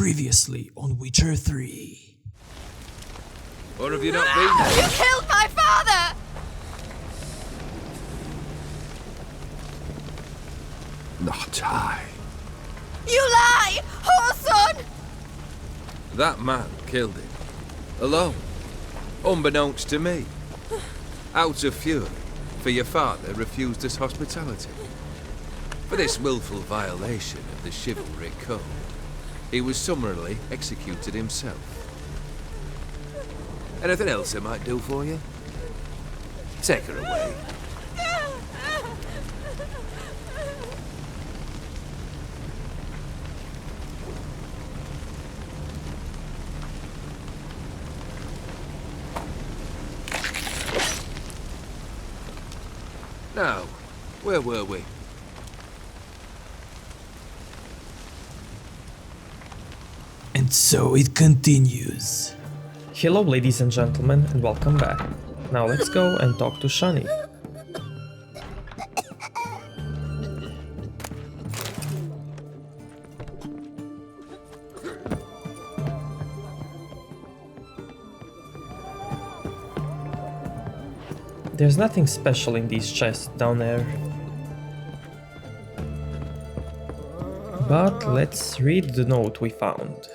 Previously on Witcher 3. Or have you not been there? You killed my father! Not I. You lie! Whoreson! That man killed him. Alone. Unbeknownst to me. Out of fury, for your father refused us hospitality. For this willful violation of the chivalric code, he was summarily executed himself. Anything else I might do for you? Take her away. Now, where were we? And so it continues. Hello ladies and gentlemen and welcome back. Now let's go and talk to Shani. There's nothing special in these chests down there. But let's read the note we found.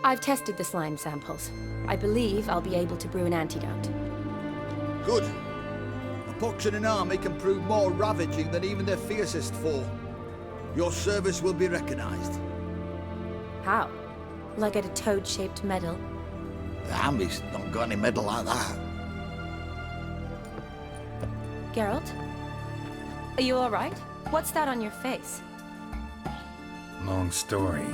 I've tested the slime samples. I believe I'll be able to brew an antidote. Good. A pox in an army can prove more ravaging than even their fiercest foe. Your service will be recognized. How? Will I get a toad-shaped medal? The army's not got any medal like that. Geralt? Are you alright? What's that on your face? Long story.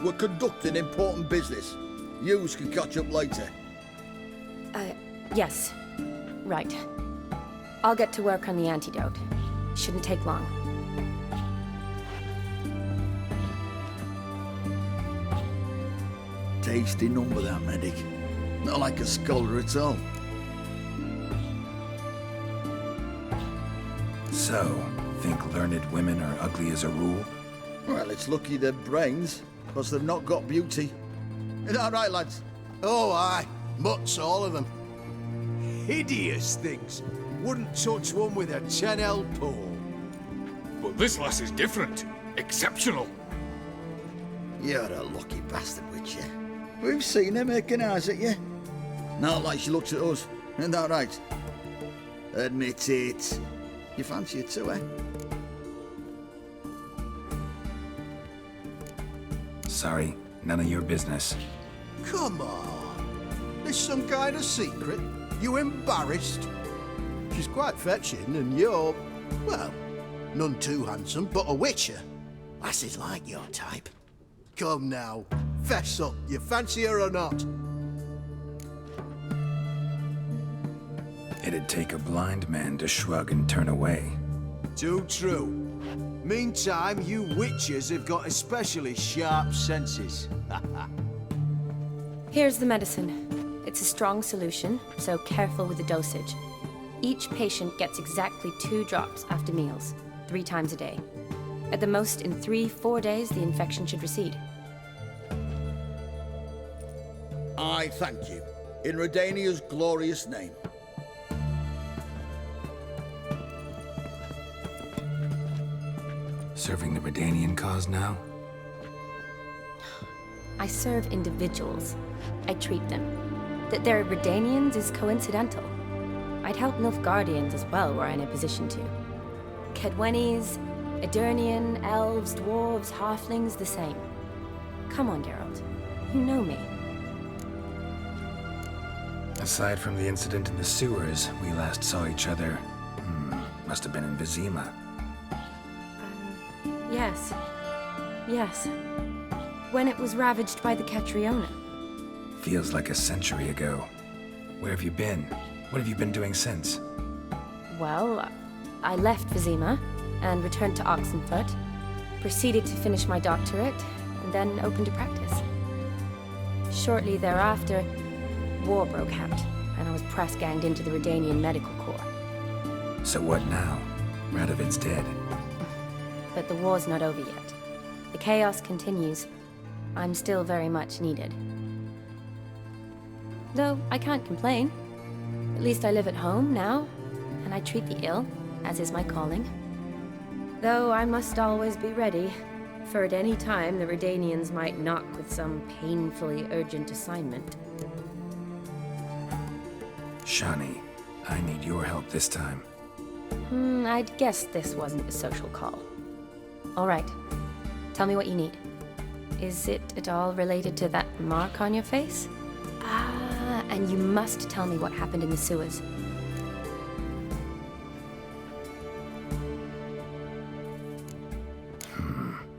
We're conducting important business. Yous can catch up later. Yes. Right. I'll get to work on the antidote. Shouldn't take long. Tasty number, that medic. Not like a scholar at all. So, think learned women are ugly as a rule? Well, it's lucky they're brains, because they've not got beauty. Is that right, lads? Oh, aye. Mutts, all of them. Hideous things. Wouldn't touch one with a 10L pole. But this lass is different. Exceptional. You're a lucky bastard, Witcher. We've seen her making eyes at you. Not like she looks at us. Isn't that right? Admit it. You fancy her too, eh? Sorry, none of your business. Come on. There's some kind of secret. You embarrassed? She's quite fetching, and you're, well, none too handsome, but a witcher. Lasses like your type. Come now, fess up. You fancy her or not? It'd take a blind man to shrug and turn away. Too true. Meantime, you witches have got especially sharp senses. Here's the medicine. It's a strong solution, so careful with the dosage. Each patient gets exactly 2 drops after meals, 3 times a day. At the most, in 3-4 days, the infection should recede. I thank you. In Redania's glorious name. Serving the Redanian cause now? I serve individuals. I treat them. That they're Redanians is coincidental. I'd help Nilfgaardians as well were I in a position to. Kedwenis, Edirnian, elves, dwarves, halflings, the same. Come on, Geralt. You know me. Aside from the incident in the sewers, we last saw each other. Must have been in Vizima. Yes. Yes. When it was ravaged by the Catriona. Feels like a century ago. Where have you been? What have you been doing since? Well, I left Vizima and returned to Oxenfoot, proceeded to finish my doctorate, and then opened a practice. Shortly thereafter, war broke out, and I was press-ganged into the Redanian Medical Corps. So what now? Radovid's dead. But the war's not over yet. The chaos continues. I'm still very much needed. Though I can't complain. At least I live at home now, and I treat the ill, as is my calling. Though I must always be ready, for at any time the Redanians might knock with some painfully urgent assignment. Shani, I need your help this time. I'd guess this wasn't a social call. All right. Tell me what you need. Is it at all related to that mark on your face? Ah, and you must tell me what happened in the sewers.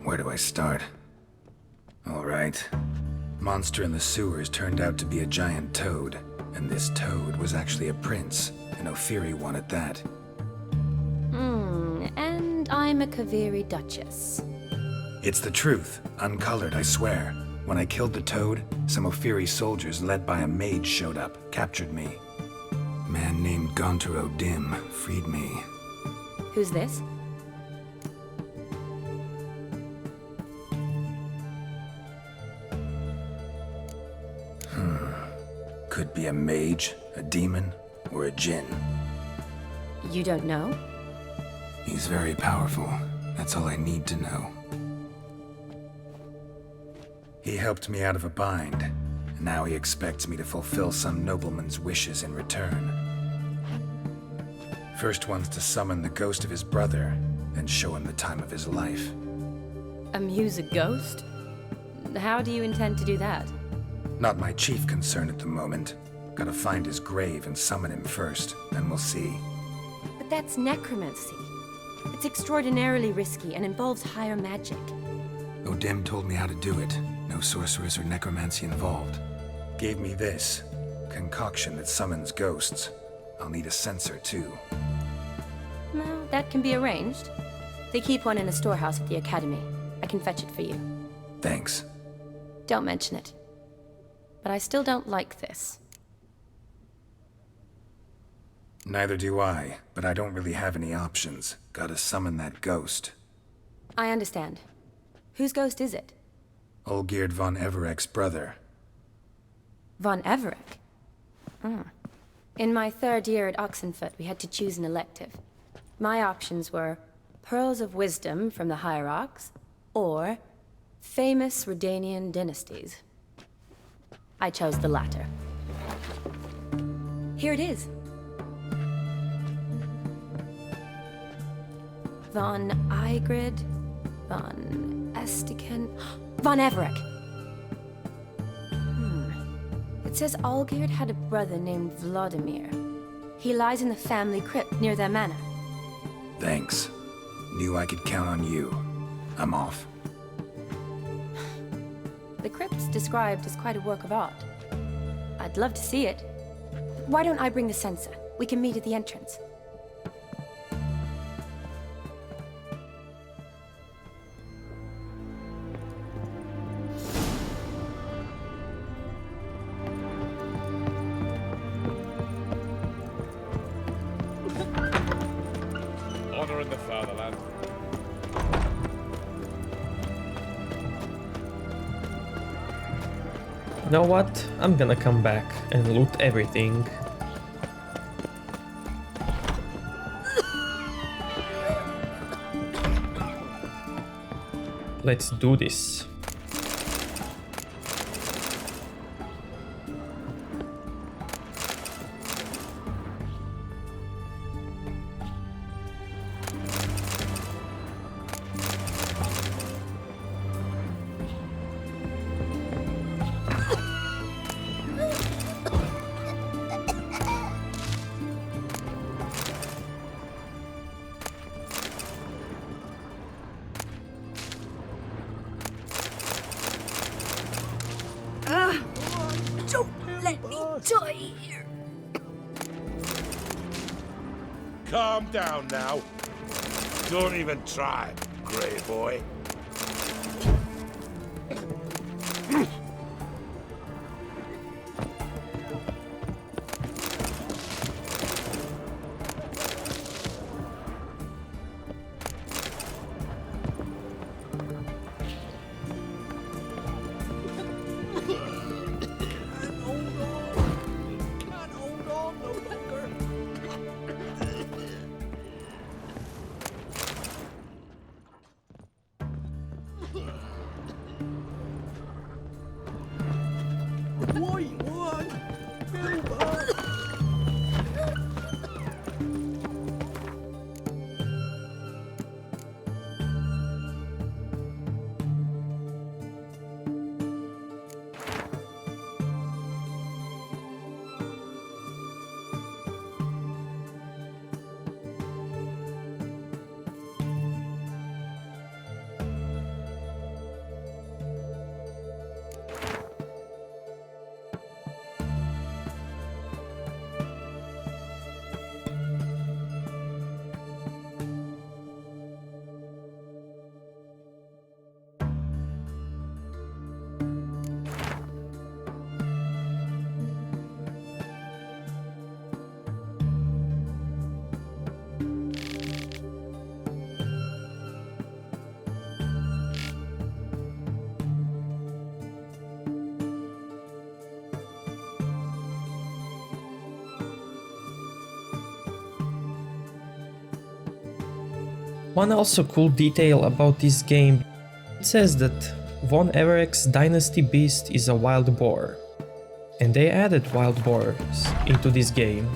Where do I start? All right. Monster in the sewers turned out to be a giant toad, and this toad was actually a prince, an Ophiri one at that. And I'm a Kaviri Duchess. It's the truth, uncolored, I swear. When I killed the toad, some Ophiri soldiers led by a mage showed up, captured me. A man named Gontaro Dim freed me. Who's this? Could be a mage, a demon, or a djinn. You don't know? He's very powerful. That's all I need to know. He helped me out of a bind, and now he expects me to fulfill some nobleman's wishes in return. First one's to summon the ghost of his brother, then show him the time of his life. Amuse a ghost? How do you intend to do that? Not my chief concern at the moment. Gotta find his grave and summon him first, then we'll see. But that's necromancy. It's extraordinarily risky and involves higher magic. Odim told me how to do it. No sorceress or necromancy involved. Gave me this concoction that summons ghosts. I'll need a censer too. Well, that can be arranged. They keep one in a storehouse at the academy. I can fetch it for you. Thanks. Don't mention it. But I still don't like this. Neither do I, but I don't really have any options. Gotta summon that ghost. I understand. Whose ghost is it? Olgierd von Everek's brother. Von Everek? In my third year at Oxenfoot, we had to choose an elective. My options were Pearls of Wisdom from the Hierarchs, or Famous Redanian Dynasties. I chose the latter. Here it is. Von Igrid, Von Estiken, Von Everek. It says Olgierd had a brother named Vladimir. He lies in the family crypt near their manor. Thanks. Knew I could count on you. I'm off. The crypt's described as quite a work of art. I'd love to see it. Why don't I bring the censer? We can meet at the entrance. Honor in the fatherland. You know what? I'm gonna come back and loot everything. Let's do this. Don't let me die here. Calm down now. Don't even try, Grey Boy. One also cool detail about this game, it says that Von Everett's Dynasty Beast is a wild boar, and they added wild boars into this game.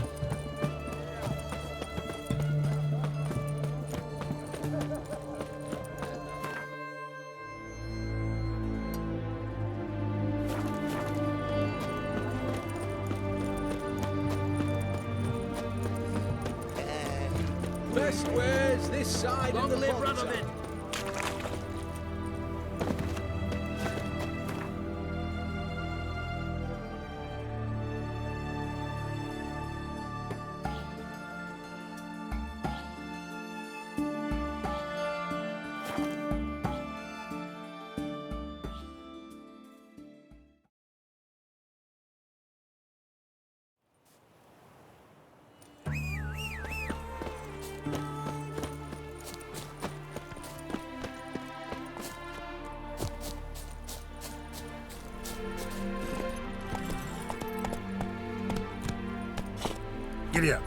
Best wares this side of the live Giddy up.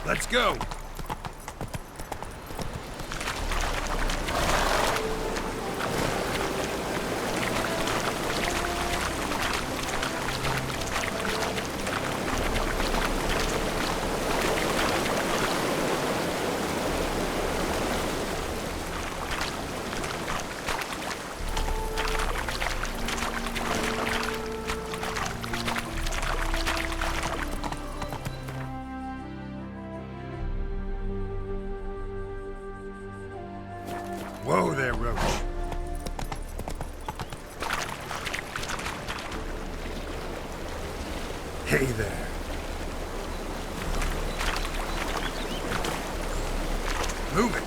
Let's go. Whoa there, Roach. Hey there. Move it.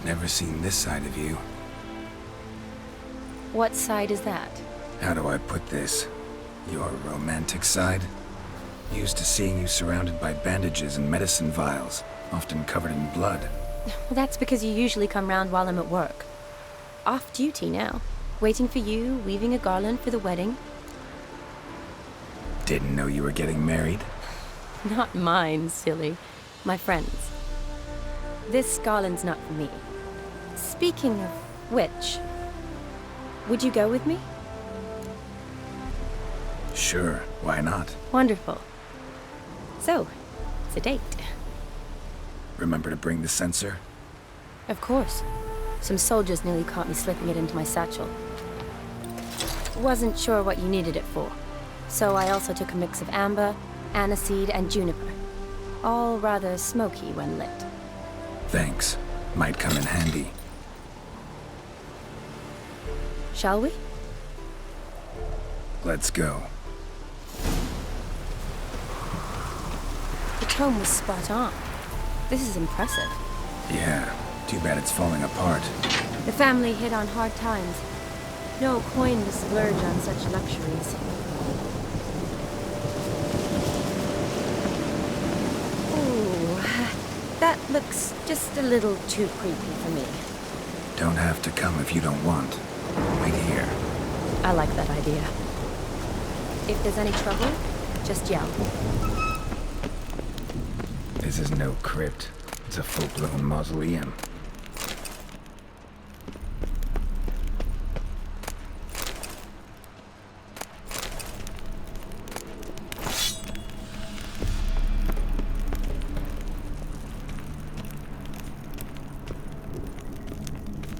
Never seen this side of you. What side is that? How do I put this? Your romantic side? Used to seeing you surrounded by bandages and medicine vials, often covered in blood. Well, that's because you usually come round while I'm at work. Off duty now. Waiting for you, weaving a garland for the wedding. Didn't know you were getting married? Not mine, silly. My friend's. This garland's not for me. Speaking of which, would you go with me? Sure, why not? Wonderful. So, it's a date. Remember to bring the sensor? Of course. Some soldiers nearly caught me slipping it into my satchel. Wasn't sure what you needed it for, so I also took a mix of amber, aniseed, and juniper. All rather smoky when lit. Thanks. Might come in handy. Shall we? Let's go. The tome was spot on. This is impressive. Yeah, too bad it's falling apart. The family hit on hard times. No coin to splurge on such luxuries. Ooh, that looks just a little too creepy for me. Don't have to come if you don't want. Wait here. I like that idea. If there's any trouble, just yell. This is no crypt. It's a full-blown mausoleum.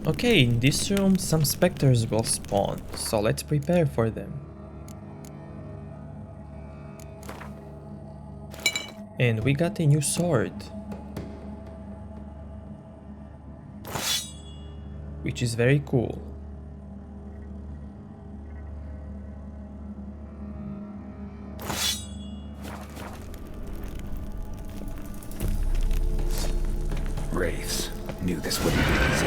Okay, in this room some specters will spawn, so let's prepare for them. And we got a new sword, which is very cool. Wraiths. Knew this wouldn't be easy.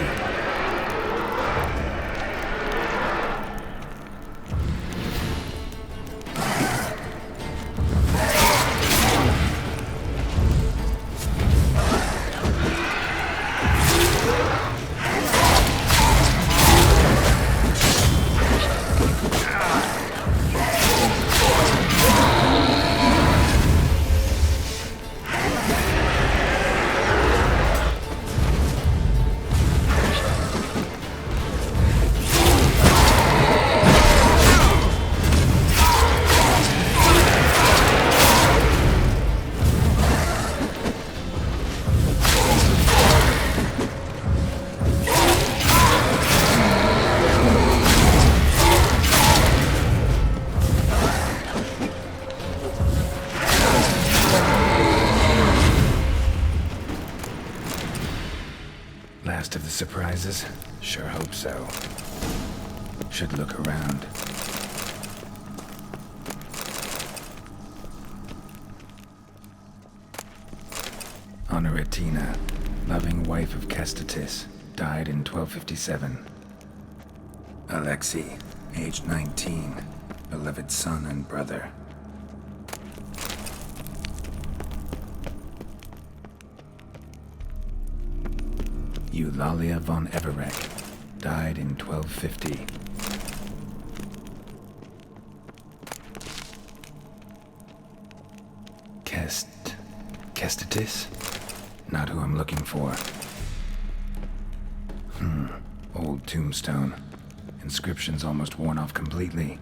Last of the surprises? Sure hope so. Should look around. Honoratina, loving wife of Kestatis, died in 1257. Alexei, aged 19, beloved son and brother. Eulalia von Everek, died in 1250. Kestatis? Not who I'm looking for. Old tombstone. Inscription's almost worn off completely.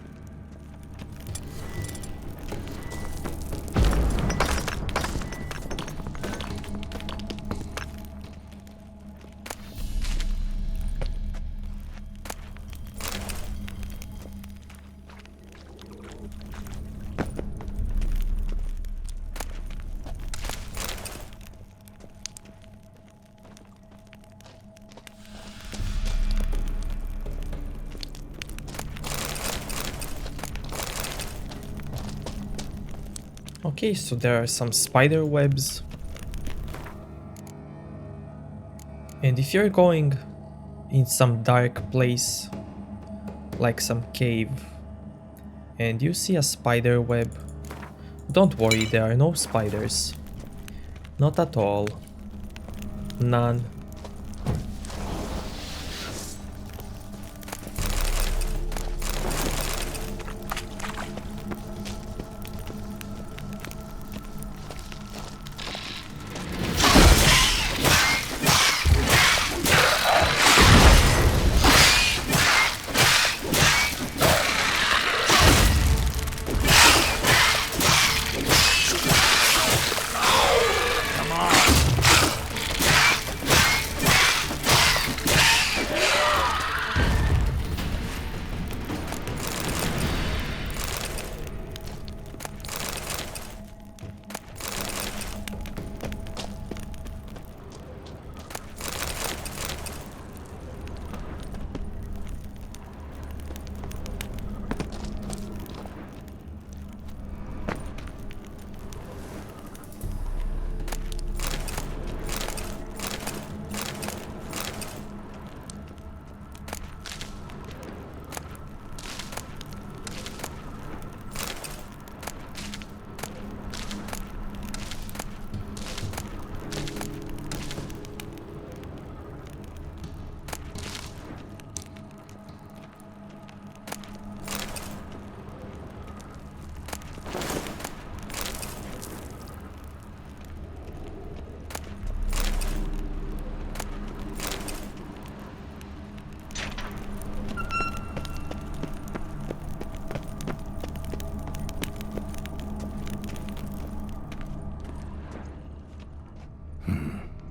Okay, so there are some spider webs. And if you're going in some dark place, like some cave, and you see a spider web, don't worry, there are no spiders. Not at all. None.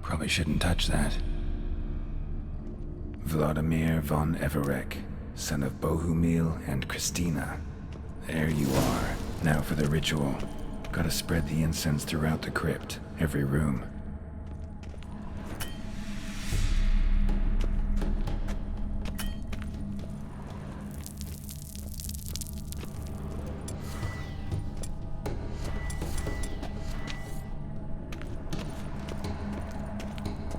Probably shouldn't touch that. Vladimir von Everek, son of Bohumil and Christina. There you are. Now for the ritual. Gotta spread the incense throughout the crypt, every room.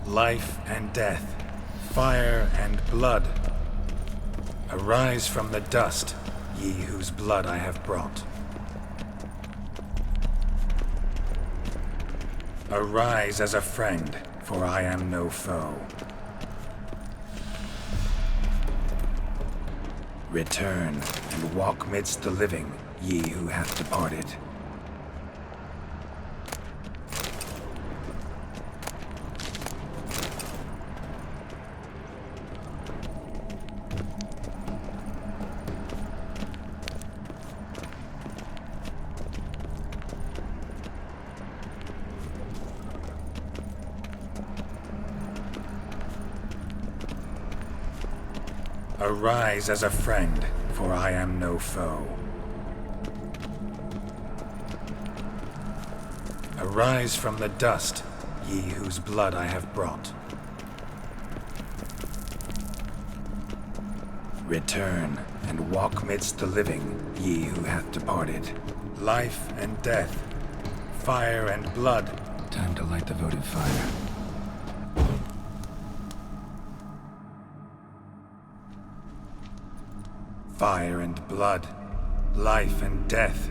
Life and death, fire and blood. Arise from the dust, ye whose blood I have brought. Arise as a friend, for I am no foe. Return and walk midst the living, ye who hath departed. Arise as a friend, for I am no foe. Arise from the dust, ye whose blood I have brought. Return and walk midst the living, ye who hath departed. Life and death, fire and blood. Time to light the votive fire. Fire and blood, life and death,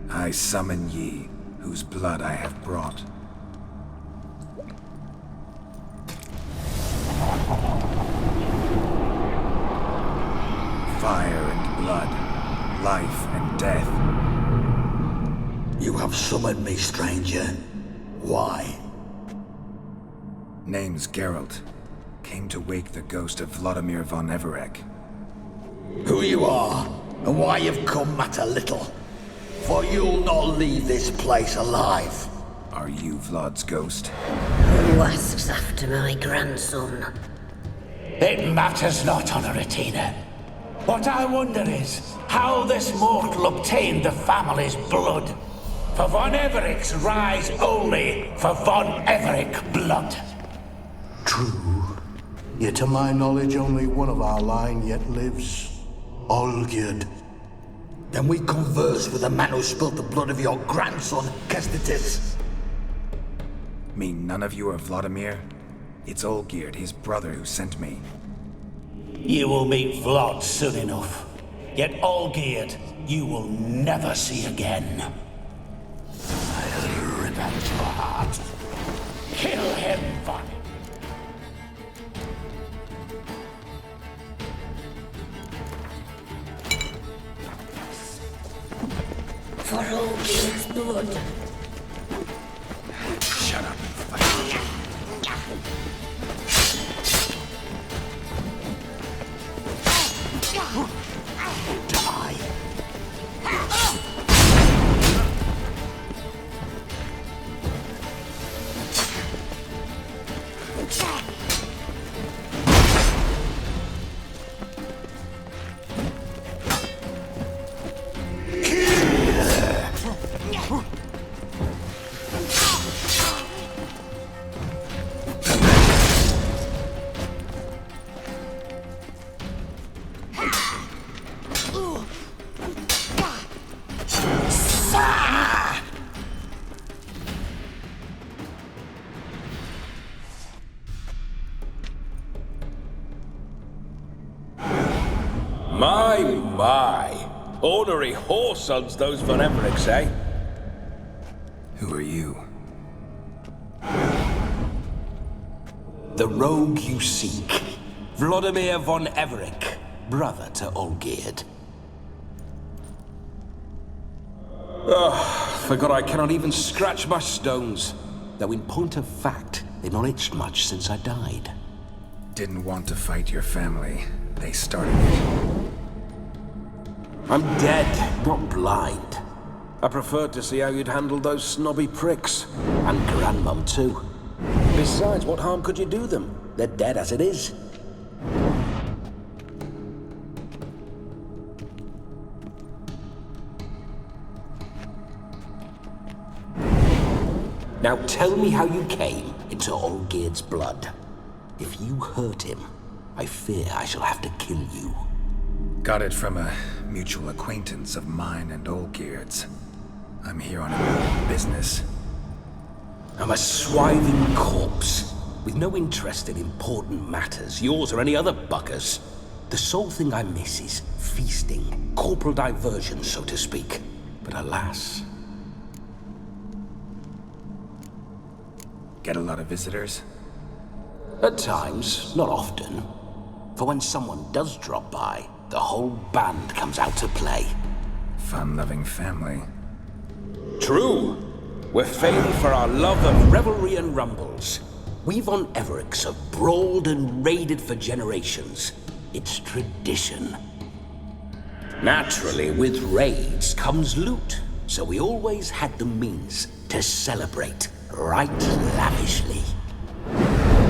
I summon ye, whose blood I have brought. Fire and blood, life and death. You have summoned me, stranger. Why? Name's Geralt. Came to wake the ghost of Vladimir von Everec. Who you are, and why you've come matter little. For you'll not leave this place alive. Are you Vlad's ghost? Who asks after my grandson? It matters not, Honoratina. What I wonder is how this mortal obtained the family's blood. For von Everec's rise only for von Everec blood. True. Yet to my knowledge, only one of our line yet lives. Olgierd. Then we converse with the man who spilt the blood of your grandson, Kestitis. Mean none of you are Vladimir? It's Olgierd, his brother, who sent me. You will meet Vlad soon enough. Yet Olgierd, you will never see again. I'll rip out your heart. Kill him, Von. For Olgierd's blood. Shut up and fight. Die. My. Ornery whoresons those von Everecs, eh? Who are you? The rogue you seek. Vladimir von Everec, brother to Olgierd. Forgot I cannot even scratch my stones. Though in point of fact, they've not itched much since I died. Didn't want to fight your family. They started it. I'm dead, not blind. I preferred to see how you'd handle those snobby pricks. And Grandmum, too. Besides, what harm could you do them? They're dead as it is. Now tell me how you came into Olgierd's blood. If you hurt him, I fear I shall have to kill you. Got it from a mutual acquaintance of mine and Olgierd's. I'm here on a business. I'm a swiving corpse, with no interest in important matters, yours or any other buggers. The sole thing I miss is feasting, corporal diversion, so to speak. But alas... Get a lot of visitors? At times, not often. For when someone does drop by, the whole band comes out to play. Fun-loving family. True. We're famed for our love of revelry and rumbles. We von Evericks have brawled and raided for generations. It's tradition. Naturally, with raids comes loot, so we always had the means to celebrate right lavishly.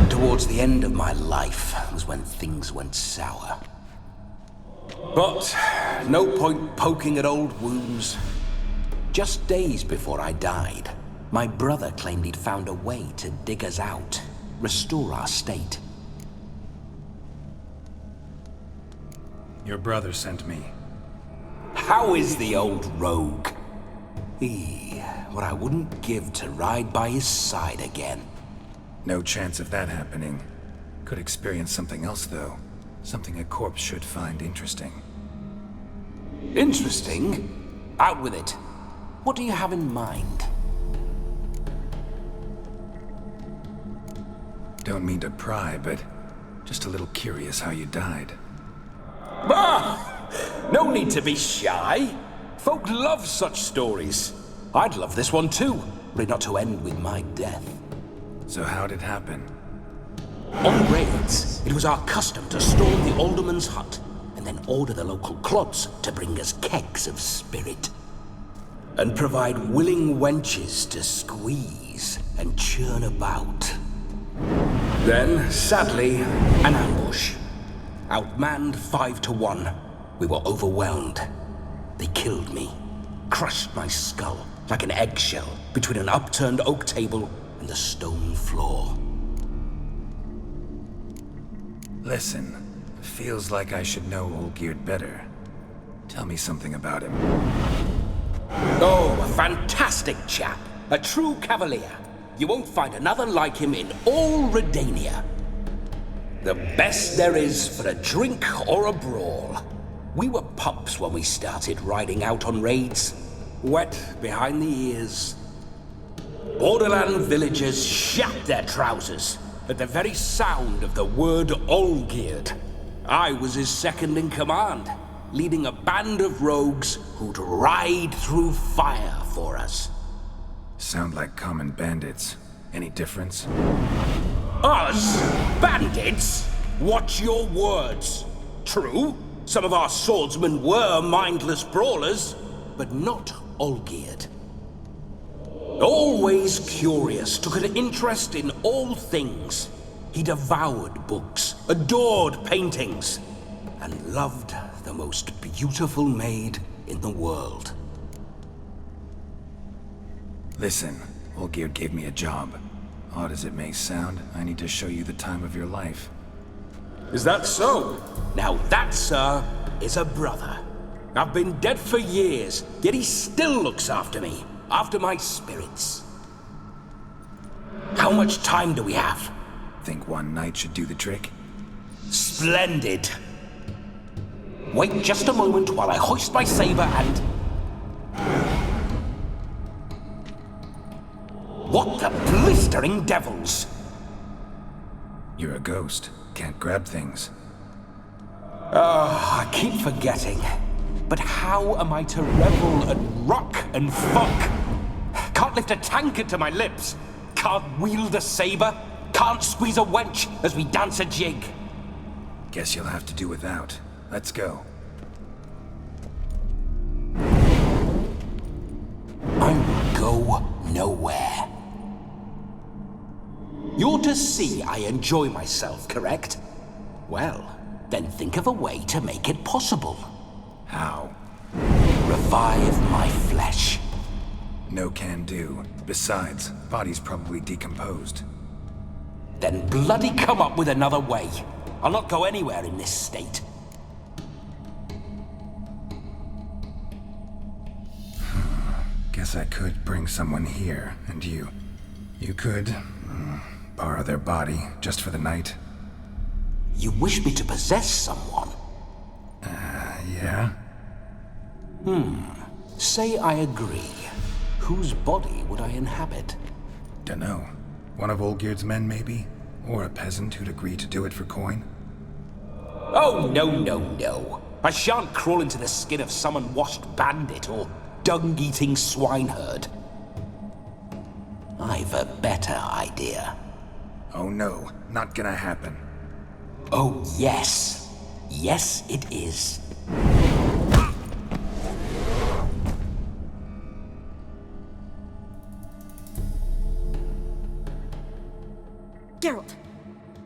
Towards the end of my life was when things went sour. But no point poking at old wounds. Just days before I died, my brother claimed he'd found a way to dig us out, restore our state. Your brother sent me. How is the old rogue? What I wouldn't give to ride by his side again. No chance of that happening. Could experience something else, though. Something a corpse should find interesting. Interesting? Out with it. What do you have in mind? Don't mean to pry, but just a little curious how you died. Bah! No need to be shy. Folk love such stories. I'd love this one too, were it not to end with my death. So how'd it happen? On raids, it was our custom to storm the alderman's hut, and then order the local clods to bring us kegs of spirit. And provide willing wenches to squeeze and churn about. Then, sadly, an ambush. Outmanned 5-1. We were overwhelmed. They killed me, crushed my skull like an eggshell between an upturned oak table and the stone floor. Listen, feels like I should know Olgierd better. Tell me something about him. Oh, a fantastic chap. A true cavalier. You won't find another like him in all Redania. The best there is for a drink or a brawl. We were pups when we started riding out on raids. Wet behind the ears. Borderland villagers shat their trousers at the very sound of the word Olgierd. I was his second in command, leading a band of rogues who'd ride through fire for us. Sound like common bandits. Any difference? Us? Bandits? Watch your words. True, some of our swordsmen were mindless brawlers, but not Olgierd. Always curious, took an interest in all things. He devoured books, adored paintings, and loved the most beautiful maid in the world. Listen, Olgierd gave me a job. Odd as it may sound, I need to show you the time of your life. Is that so? Now that, sir, is a brother. I've been dead for years, yet he still looks after me, after my spirits. How much time do we have? Think one night should do the trick? Splendid. Wait just a moment while I hoist my saber and... What the blistering devils? You're a ghost. Can't grab things. I keep forgetting. But how am I to revel and rock and fuck? Can't lift a tankard to my lips. Can't wield a saber. Can't squeeze a wench as we dance a jig. Guess you'll have to do without. Let's go. I will go nowhere. You're to see I enjoy myself, correct? Well, then think of a way to make it possible. How? Revive my flesh. no can do. Besides, body's probably decomposed. Then bloody come up with another way. I'll not go anywhere in this state. Guess I could bring someone here, and you could borrow their body just for the night. You wish me to possess someone? Yeah? Say I agree. Whose body would I inhabit? Dunno. One of Olgierd's men, maybe? Or a peasant who'd agree to do it for coin? Oh, no. I shan't crawl into the skin of some unwashed bandit or dung-eating swineherd. I've a better idea. Oh no, not gonna happen. Oh, yes. Yes, it is. Geralt,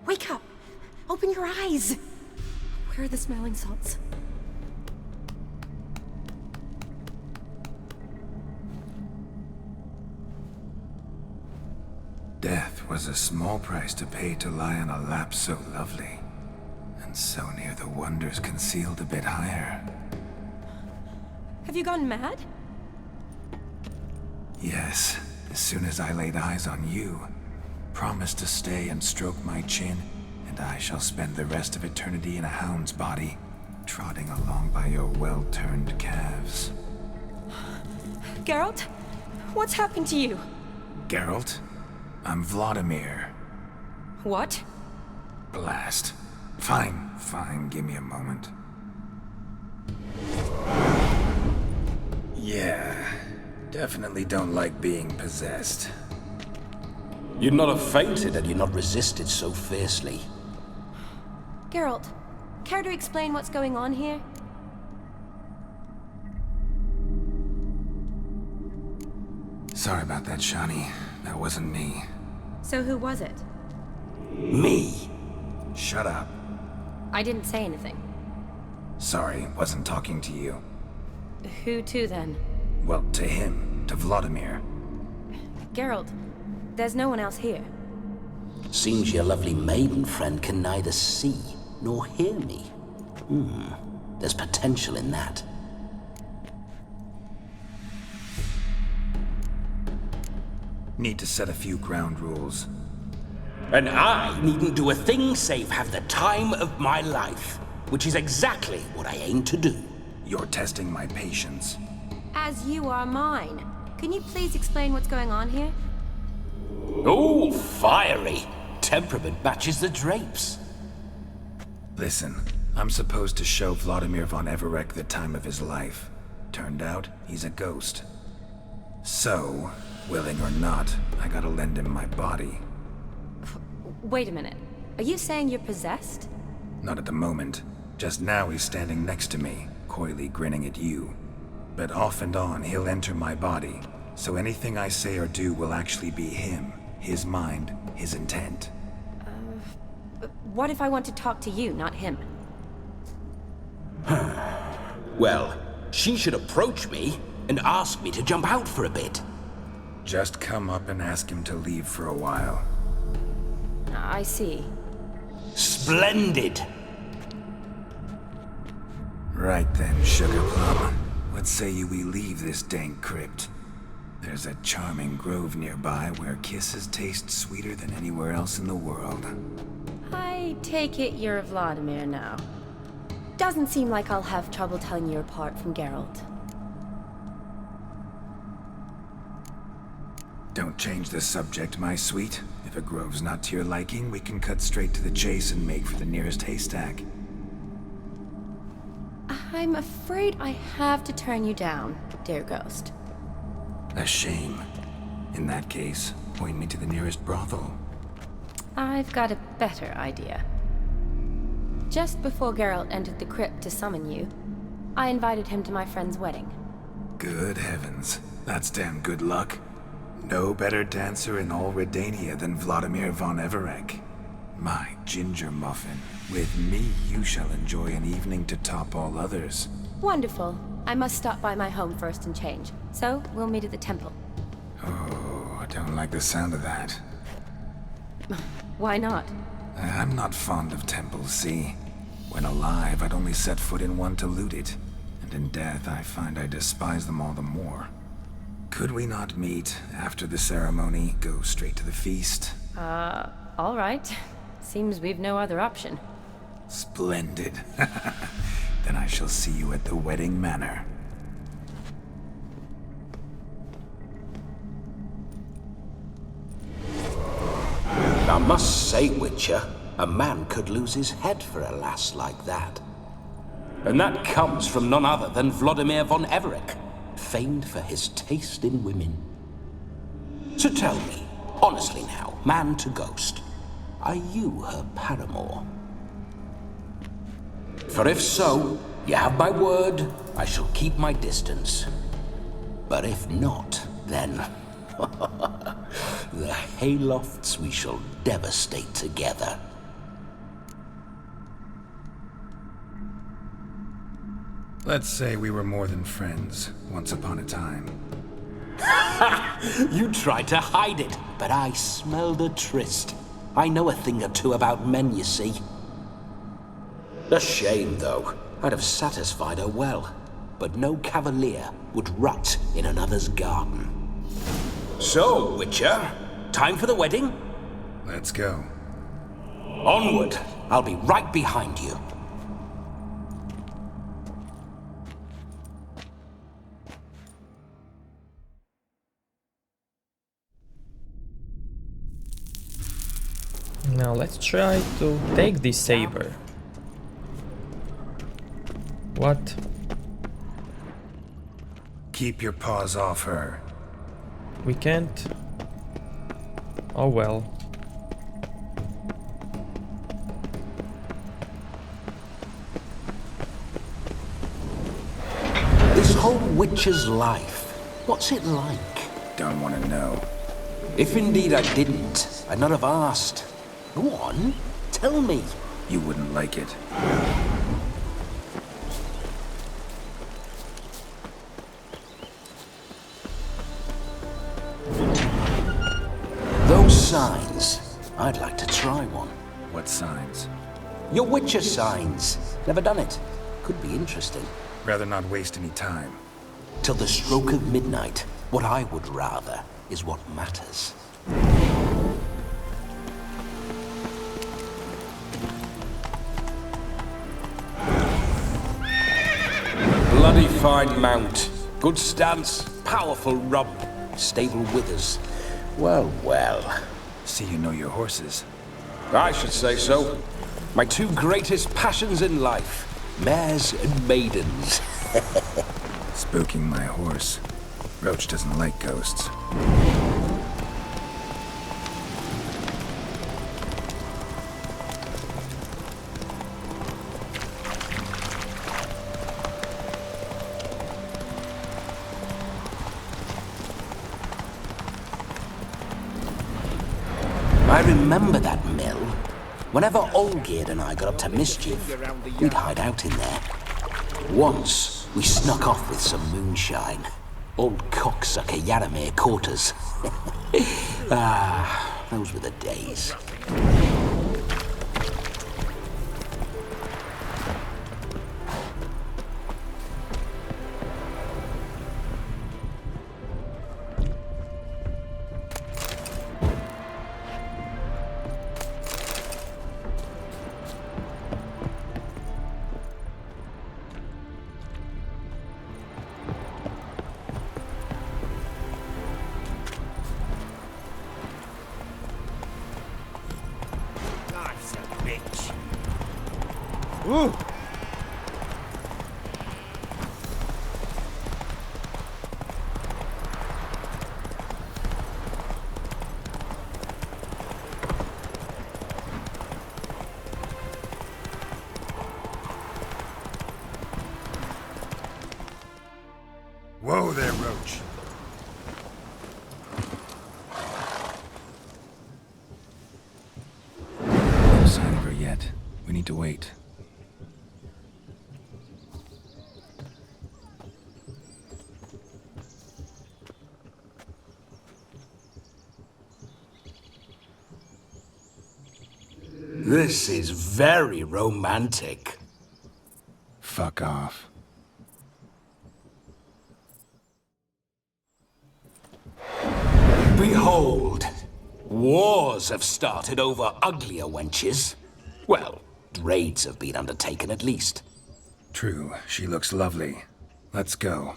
wake up! Open your eyes! Where are the smelling salts? Death was a small price to pay to lie on a lap so lovely, and so near the wonders concealed a bit higher. Have you gone mad? Yes, as soon as I laid eyes on you, promise to stay and stroke my chin, and I shall spend the rest of eternity in a hound's body, trotting along by your well-turned calves. Geralt? What's happened to you? Geralt? I'm Vladimir. What? Blast. Fine, give me a moment. Yeah, definitely don't like being possessed. You'd not have fainted had you not resisted so fiercely. Geralt, care to explain what's going on here? Sorry about that, Shani. That wasn't me. So who was it? Me. Shut up. I didn't say anything. Sorry, wasn't talking to you. Who to then? Well, to him. To Vladimir. Geralt, there's no one else here. Seems your lovely maiden friend can neither see nor hear me. There's potential in that. Need to set a few ground rules. And I needn't do a thing save have the time of my life, which is exactly what I aim to do. You're testing my patience. As you are mine. Can you please explain what's going on here? Oh, fiery. Temperament matches the drapes. Listen, I'm supposed to show Vladimir von Everec the time of his life. Turned out, he's a ghost. So, willing or not, I gotta lend him my body. Wait a minute. Are you saying you're possessed? Not at the moment. Just now he's standing next to me, coyly grinning at you. But off and on, he'll enter my body, so anything I say or do will actually be him, his mind, his intent. What if I want to talk to you, not him? Well, she should approach me and ask me to jump out for a bit. Just come up and ask him to leave for a while. I see. Splendid! Right then, Sugar Plum. What say we leave this dank crypt? There's a charming grove nearby where kisses taste sweeter than anywhere else in the world. I take it you're Vladimir now. Doesn't seem like I'll have trouble telling you apart from Geralt. Don't change the subject, my sweet. If a grove's not to your liking, we can cut straight to the chase and make for the nearest haystack. I'm afraid I have to turn you down, dear ghost. A shame. In that case, point me to the nearest brothel. I've got a better idea. Just before Geralt entered the crypt to summon you, I invited him to my friend's wedding. Good heavens. That's damn good luck. No better dancer in all Redania than Vladimir von Everec. My ginger muffin. With me, you shall enjoy an evening to top all others. Wonderful. I must stop by my home first and change, so we'll meet at the temple. Oh, I don't like the sound of that. Why not? I'm not fond of temples, see? When alive, I'd only set foot in one to loot it. And in death, I find I despise them all the more. Could we not meet after the ceremony, go straight to the feast? All right. Seems we've no other option. Splendid. Then I shall see you at the wedding manor. I must say, Witcher, a man could lose his head for a lass like that. And that comes from none other than Vladimir von Everec, famed for his taste in women. So tell me, honestly now, man to ghost, are you her paramour? For if so, you have my word, I shall keep my distance. But if not, then... the haylofts we shall devastate together. Let's say we were more than friends, once upon a time. You tried to hide it, but I smelled a tryst. I know a thing or two about men, you see. A shame, though. I'd have satisfied her well, but no cavalier would rot in another's garden. So, Witcher, time for the wedding? Let's go. Onward! I'll be right behind you. Now let's try to take this saber. What? Keep your paws off her. We can't? Oh well. This whole Witcher's life, what's it like? Don't want to know. If indeed I didn't, I'd not have asked. Go on, tell me. You wouldn't like it. Those signs, I'd like to try one. What signs? Your Witcher signs. Never done it. Could be interesting. Rather not waste any time. Till the stroke of midnight, what I would rather is what matters. Bloody fine mount. Good stance, powerful rump, stable withers. Well, well. See you know your horses. I should say so. My two greatest passions in life. Mares and maidens. Spooking my horse. Roach doesn't like ghosts. I remember that mill. Whenever Olgierd and I got up to mischief, we'd hide out in there. Once, we snuck off with some moonshine. Old cocksucker Yaramir caught us. Ah, those were the days. Ooh! Whoa there, Roach. No sign of her yet. We need to wait. This is very romantic. Fuck off. Behold, wars have started over uglier wenches. Well, raids have been undertaken at least. True, she looks lovely. Let's go.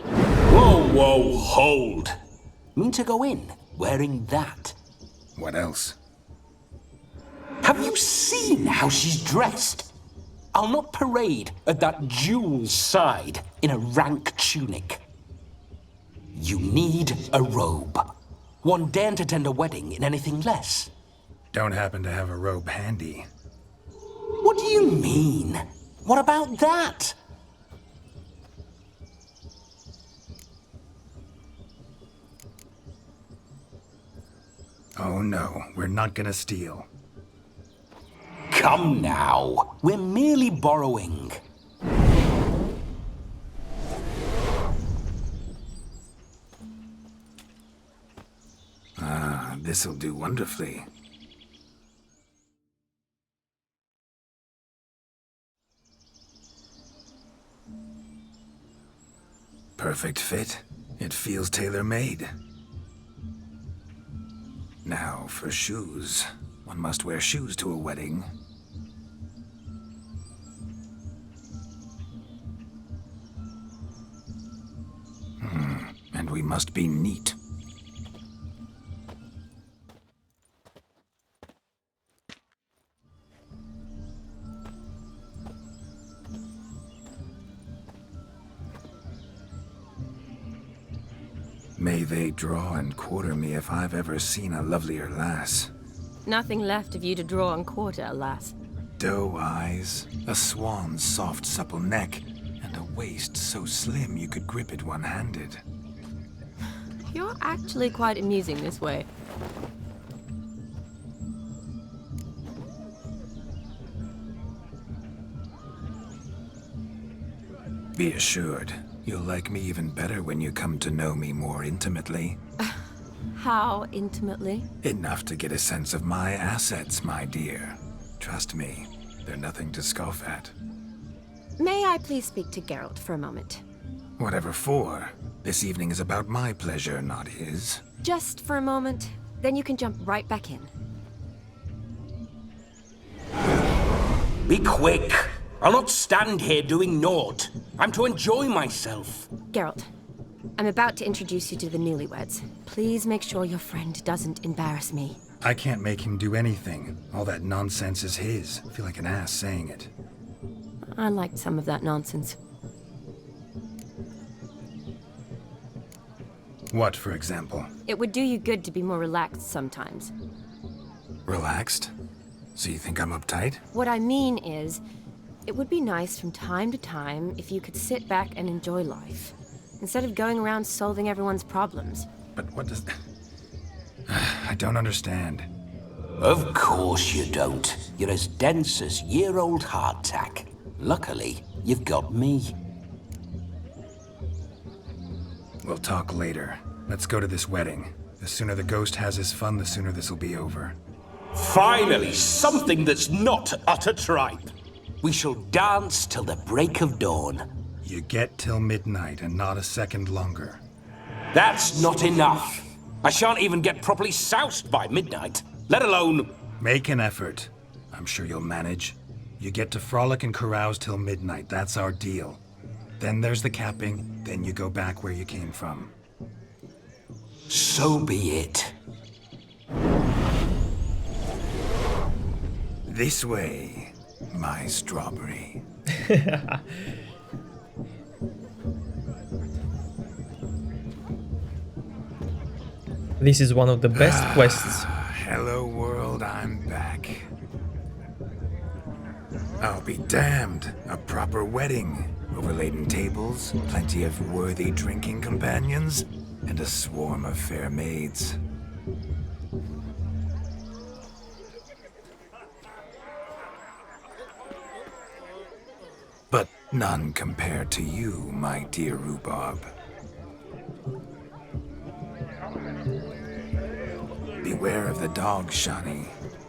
Whoa, whoa, hold. Mean to go in, wearing that? What else? Have you seen how she's dressed? I'll not parade at that jewel's side in a rank tunic. You need a robe. One daren't attend a wedding in anything less. Don't happen to have a robe handy. What do you mean? What about that? Oh no, we're not gonna steal. Come now, we're merely borrowing. Ah, this'll do wonderfully. Perfect fit. It feels tailor-made. Now, for shoes. One must wear shoes to a wedding. And we must be neat. May they draw and quarter me if I've ever seen a lovelier lass. Nothing left of you to draw and quarter, alas. Doe eyes, a swan's soft supple neck, and a waist so slim you could grip it one-handed. You're actually quite amusing this way. Be assured, you'll like me even better when you come to know me more intimately. How intimately? Enough to get a sense of my assets, my dear. Trust me, they're nothing to scoff at. May I please speak to Geralt for a moment? Whatever for. This evening is about my pleasure, not his. Just for a moment, then you can jump right back in. Be quick. I'll not stand here doing naught. I'm to enjoy myself. Geralt, I'm about to introduce you to the newlyweds. Please make sure your friend doesn't embarrass me. I can't make him do anything. All that nonsense is his. I feel like an ass saying it. I liked some of that nonsense. What, for example? It would do you good to be more relaxed sometimes. Relaxed? So you think I'm uptight? What I mean is, it would be nice from time to time if you could sit back and enjoy life, instead of going around solving everyone's problems. But what does... I don't understand. Of course you don't. You're as dense as year-old hardtack. Luckily, you've got me. We'll talk later. Let's go to this wedding. The sooner the ghost has his fun, the sooner this'll be over. Finally, something that's not utter tripe. We shall dance till the break of dawn. You get till midnight and not a second longer. That's not enough. I shan't even get properly soused by midnight, let alone... Make an effort. I'm sure you'll manage. You get to frolic and carouse till midnight. That's our deal. Then there's the capping, then you go back where you came from. So be it. This way, my strawberry. This is one of the best quests. Hello world, I'm back. I'll be damned. A proper wedding. Overladen tables, plenty of worthy drinking companions, and a swarm of fair maids. But none compared to you, my dear rhubarb. Beware of the dog, Shani.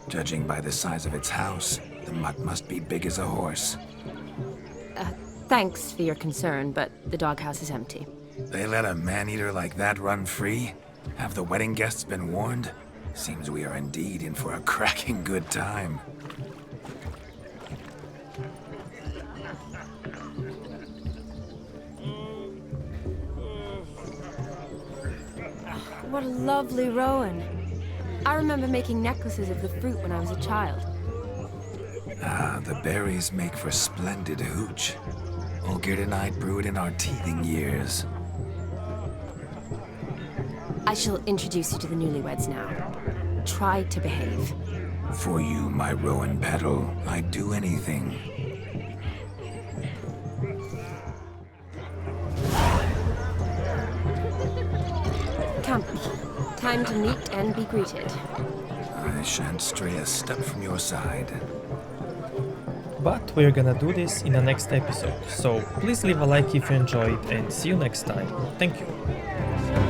Judging by the size of its house, the mutt must be big as a horse. Thanks for your concern, but the doghouse is empty. They let a man-eater like that run free? Have the wedding guests been warned? Seems we are indeed in for a cracking good time. What a lovely rowan. I remember making necklaces of the fruit when I was a child. Ah, the berries make for splendid hooch. Olgerd and I brewed in our teething years. I shall introduce you to the newlyweds now. Try to behave. For you, my rowan petal, I'd do anything. Come. Time to meet and be greeted. I shan't stray a step from your side. But we're gonna do this in the next episode, so please leave a like if you enjoyed and see you next time. Thank you.